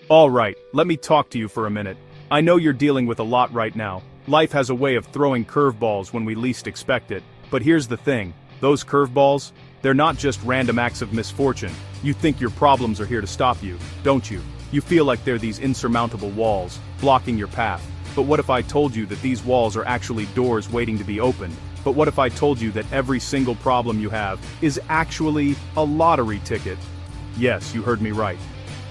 Alright, let me talk to you for a minute. I know you're dealing with a lot right now. Life has a way of throwing curveballs when we least expect it. But here's the thing, those curveballs, they're not just random acts of misfortune. You think your problems are here to stop you, don't you? You feel like they're these insurmountable walls, blocking your path. But what if I told you that these walls are actually doors waiting to be opened? But what if I told you that every single problem you have is actually a lottery ticket? Yes, you heard me right.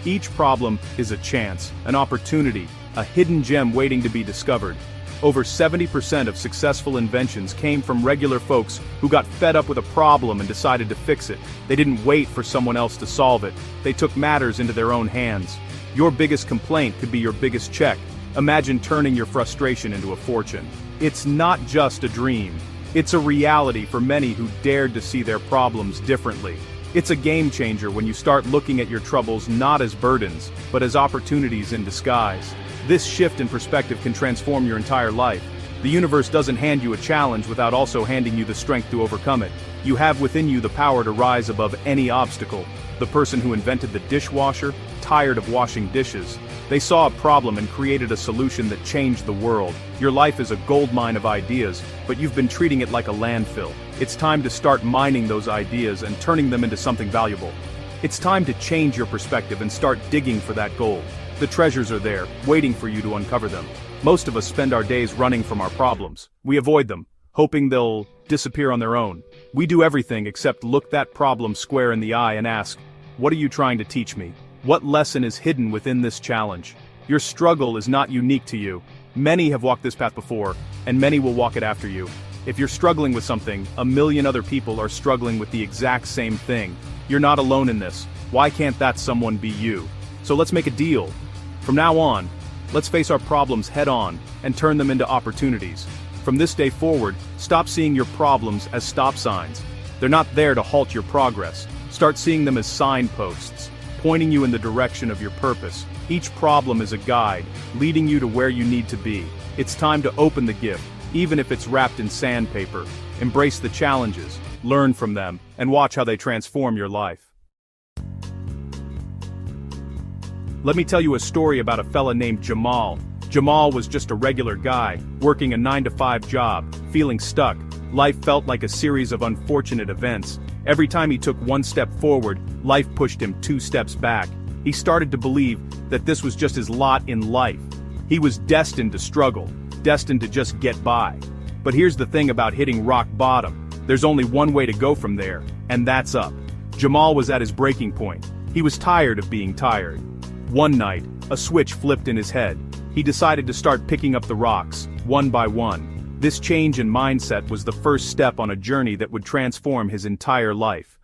Each problem is a chance, an opportunity, a hidden gem waiting to be discovered. Over 70% of successful inventions came from regular folks who got fed up with a problem and decided to fix it. They didn't wait for someone else to solve it. They took matters into their own hands. Your biggest complaint could be your biggest check. Imagine turning your frustration into a fortune. It's not just a dream. It's a reality for many who dared to see their problems differently. It's a game changer when you start looking at your troubles not as burdens, but as opportunities in disguise. This shift in perspective can transform your entire life. The universe doesn't hand you a challenge without also handing you the strength to overcome it. You have within you the power to rise above any obstacle. The person who invented the dishwasher, tired of washing dishes. They saw a problem and created a solution that changed the world. Your life is a goldmine of ideas, but you've been treating it like a landfill. It's time to start mining those ideas and turning them into something valuable. It's time to change your perspective and start digging for that gold. The treasures are there, waiting for you to uncover them. Most of us spend our days running from our problems. We avoid them, hoping they'll disappear on their own. We do everything except look that problem square in the eye and ask, what are you trying to teach me? What lesson is hidden within this challenge? Your struggle is not unique to you. Many have walked this path before, and many will walk it after you. If you're struggling with something, a million other people are struggling with the exact same thing. You're not alone in this. Why can't that someone be you? So let's make a deal. From now on, let's face our problems head on and turn them into opportunities. From this day forward, stop seeing your problems as stop signs. They're not there to halt your progress. Start seeing them as signposts, pointing you in the direction of your purpose. Each problem is a guide, leading you to where you need to be. It's time to open the gift, even if it's wrapped in sandpaper. Embrace the challenges, learn from them, and watch how they transform your life. Let me tell you a story about a fella named Jamal. Jamal was just a regular guy, working a 9-to-5 job, feeling stuck. Life felt like a series of unfortunate events. Every time he took one step forward, life pushed him 2 steps back. He started to believe that this was just his lot in life. He was destined to struggle, destined to just get by. But here's the thing about hitting rock bottom. There's only one way to go from there, and that's up. Jamal was at his breaking point. He was tired of being tired. One night, a switch flipped in his head. He decided to start picking up the rocks, one by one. This change in mindset was the first step on a journey that would transform his entire life.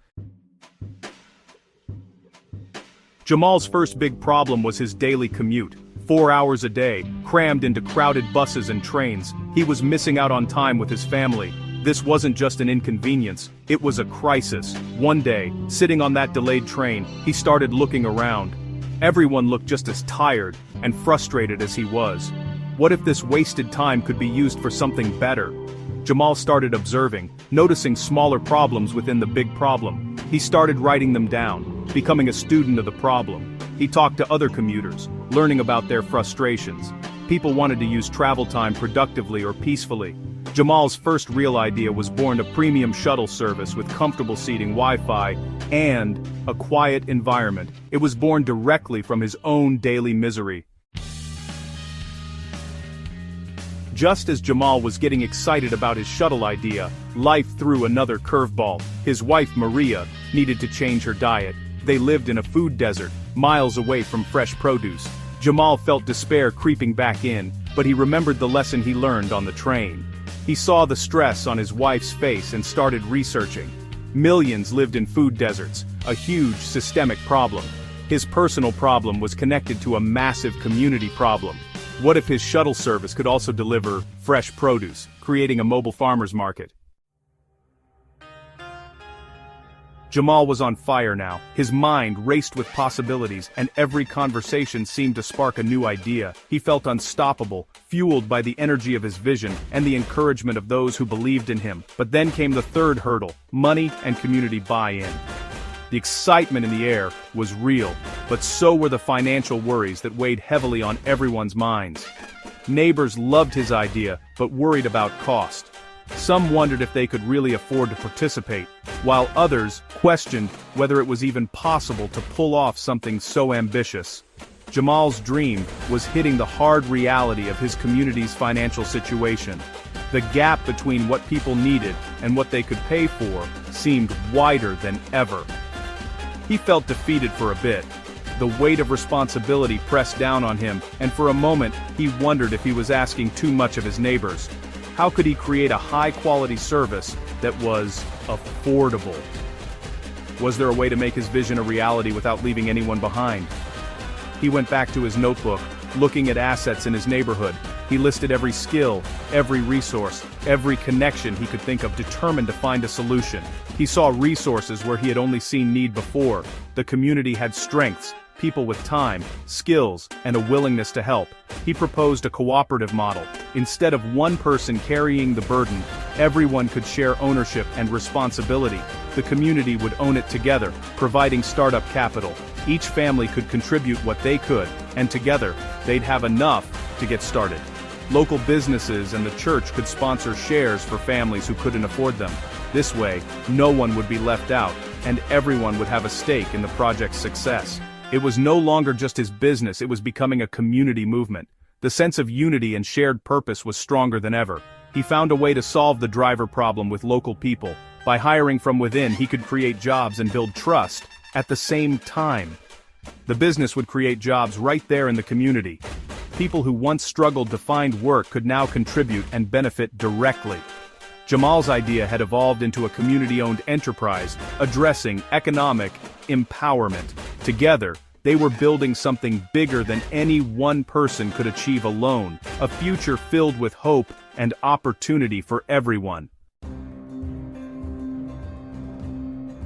Jamal's first big problem was his daily commute. 4 hours a day, crammed into crowded buses and trains. He was missing out on time with his family. This wasn't just an inconvenience, it was a crisis. One day, sitting on that delayed train, he started looking around. Everyone looked just as tired and frustrated as he was. What if this wasted time could be used for something better? Jamal started observing, noticing smaller problems within the big problem. He started writing them down, becoming a student of the problem. He talked to other commuters, learning about their frustrations. People wanted to use travel time productively or peacefully. Jamal's first real idea was born: a premium shuttle service with comfortable seating, Wi-Fi, and a quiet environment. It was born directly from his own daily misery. Just as Jamal was getting excited about his shuttle idea, life threw another curveball. His wife, Maria, needed to change her diet. They lived in a food desert, miles away from fresh produce. Jamal felt despair creeping back in, but he remembered the lesson he learned on the train. He saw the stress on his wife's face and started researching. Millions lived in food deserts, a huge systemic problem. His personal problem was connected to a massive community problem. What if his shuttle service could also deliver fresh produce, creating a mobile farmers market? Jamal was on fire now. His mind raced with possibilities, and every conversation seemed to spark a new idea. He felt unstoppable, fueled by the energy of his vision and the encouragement of those who believed in him. But then came the third hurdle: money and community buy-in. The excitement in the air was real, but so were the financial worries that weighed heavily on everyone's minds. Neighbors loved his idea, but worried about cost. Some wondered if they could really afford to participate, while others questioned whether it was even possible to pull off something so ambitious. Jamal's dream was hitting the hard reality of his community's financial situation. The gap between what people needed and what they could pay for seemed wider than ever. He felt defeated for a bit. The weight of responsibility pressed down on him, and for a moment, he wondered if he was asking too much of his neighbors. How could he create a high-quality service that was affordable? Was there a way to make his vision a reality without leaving anyone behind? He went back to his notebook, looking at assets in his neighborhood. He listed every skill, every resource, every connection he could think of, determined to find a solution. He saw resources where he had only seen need before. The community had strengths, people with time, skills, and a willingness to help. He proposed a cooperative model. Instead of one person carrying the burden, everyone could share ownership and responsibility. The community would own it together, providing startup capital. Each family could contribute what they could, and together, they'd have enough to get started. Local businesses and the church could sponsor shares for families who couldn't afford them. This way, no one would be left out, and everyone would have a stake in the project's success. It was no longer just his business, it was becoming a community movement. The sense of unity and shared purpose was stronger than ever. He found a way to solve the driver problem with local people. By hiring from within, he could create jobs and build trust at the same time. The business would create jobs right there in the community. People who once struggled to find work could now contribute and benefit directly. Jamal's idea had evolved into a community-owned enterprise, addressing economic empowerment. Together, they were building something bigger than any one person could achieve alone, a future filled with hope and opportunity for everyone.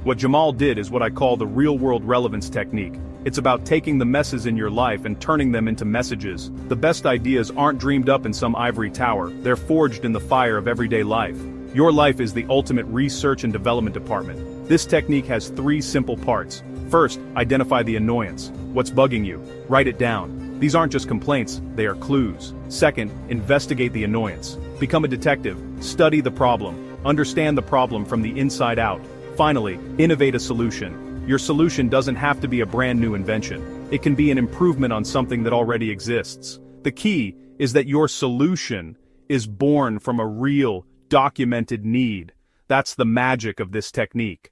What Jamal did is what I call the real-world relevance technique. It's about taking the messes in your life and turning them into messages. The best ideas aren't dreamed up in some ivory tower, they're forged in the fire of everyday life. Your life is the ultimate research and development department. This technique has 3 simple parts. First, identify the annoyance. What's bugging you? Write it down. These aren't just complaints, they are clues. Second, investigate the annoyance. Become a detective. Study the problem. Understand the problem from the inside out. Finally, innovate a solution. Your solution doesn't have to be a brand new invention. It can be an improvement on something that already exists. The key is that your solution is born from a real, documented need. That's the magic of this technique.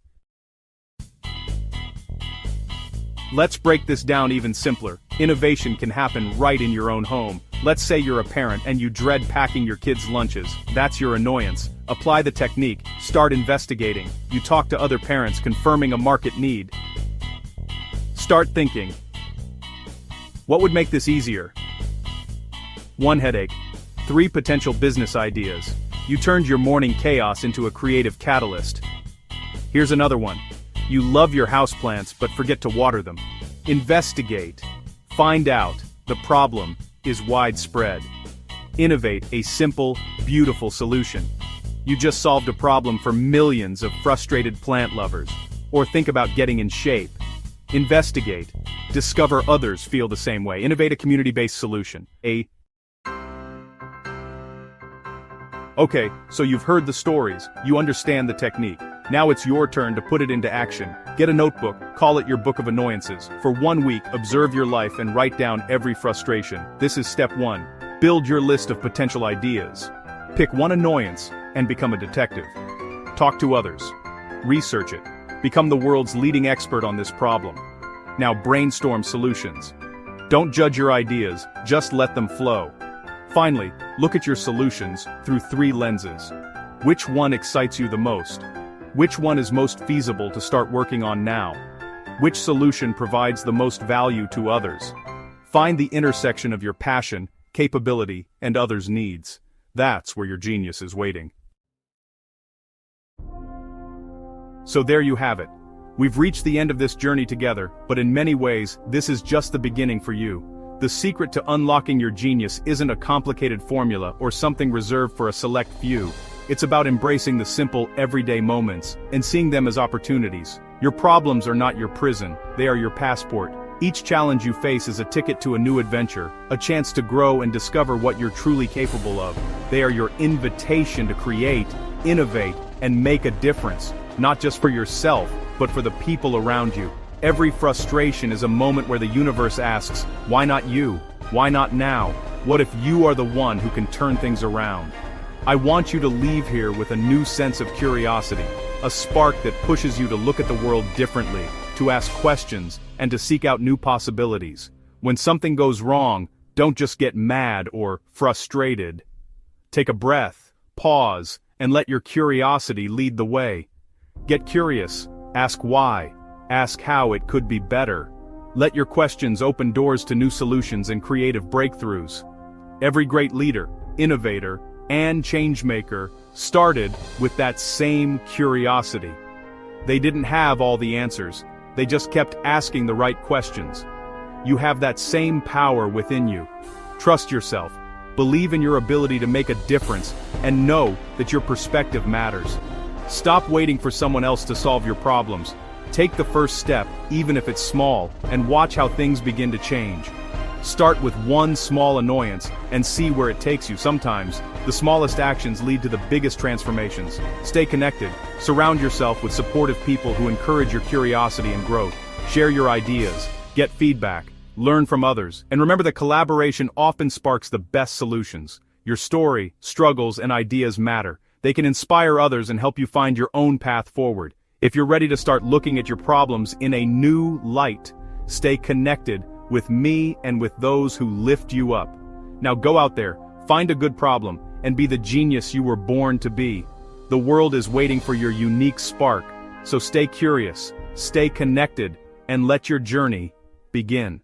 Let's break this down even simpler. Innovation can happen right in your own home. Let's say you're a parent and you dread packing your kids' lunches. That's your annoyance. Apply the technique, start investigating. You talk to other parents, confirming a market need. Start thinking. What would make this easier? 1 headache. 3 potential business ideas. You turned your morning chaos into a creative catalyst. Here's another one. You love your houseplants but forget to water them. Investigate. Find out. The problem is widespread. Innovate a simple, beautiful solution. You just solved a problem for millions of frustrated plant lovers. Or think about getting in shape. Investigate. Discover others feel the same way. Innovate a community-based solution. Okay, so you've heard the stories, you understand the technique. Now it's your turn to put it into action. Get a notebook, call it your book of annoyances. For 1 week, observe your life and write down every frustration. This is step 1. Build your list of potential ideas. Pick one annoyance and become a detective. Talk to others. Research it. Become the world's leading expert on this problem. Now brainstorm solutions. Don't judge your ideas, just let them flow. Finally, look at your solutions through 3 lenses. Which one excites you the most? Which one is most feasible to start working on now? Which solution provides the most value to others? Find the intersection of your passion, capability, and others' needs. That's where your genius is waiting. So there you have it. We've reached the end of this journey together, but in many ways, this is just the beginning for you. The secret to unlocking your genius isn't a complicated formula or something reserved for a select few. It's about embracing the simple, everyday moments and seeing them as opportunities. Your problems are not your prison, they are your passport. Each challenge you face is a ticket to a new adventure, a chance to grow and discover what you're truly capable of. They are your invitation to create, innovate, and make a difference, not just for yourself, but for the people around you. Every frustration is a moment where the universe asks, why not you? Why not now? What if you are the one who can turn things around? I want you to leave here with a new sense of curiosity, a spark that pushes you to look at the world differently, to ask questions, and to seek out new possibilities. When something goes wrong, don't just get mad or frustrated. Take a breath, pause, and let your curiosity lead the way. Get curious, ask why, ask how it could be better. Let your questions open doors to new solutions and creative breakthroughs. Every great leader, innovator, and changemaker started with that same curiosity. They didn't have all the answers. They just kept asking the right questions. You have that same power within you. Trust yourself, believe in your ability to make a difference, and know that your perspective matters. Stop waiting for someone else to solve your problems. Take the first step, even if it's small, and watch how things begin to change. Start with one small annoyance and see where it takes you. Sometimes, the smallest actions lead to the biggest transformations. Stay connected. Surround yourself with supportive people who encourage your curiosity and growth. Share your ideas, get feedback, learn from others, and remember that collaboration often sparks the best solutions. Your story, struggles, and ideas matter. They can inspire others and help you find your own path forward. If you're ready to start looking at your problems in a new light, stay connected with me and with those who lift you up. Now go out there, find a good problem, and be the genius you were born to be. The world is waiting for your unique spark, so stay curious, stay connected, and let your journey begin.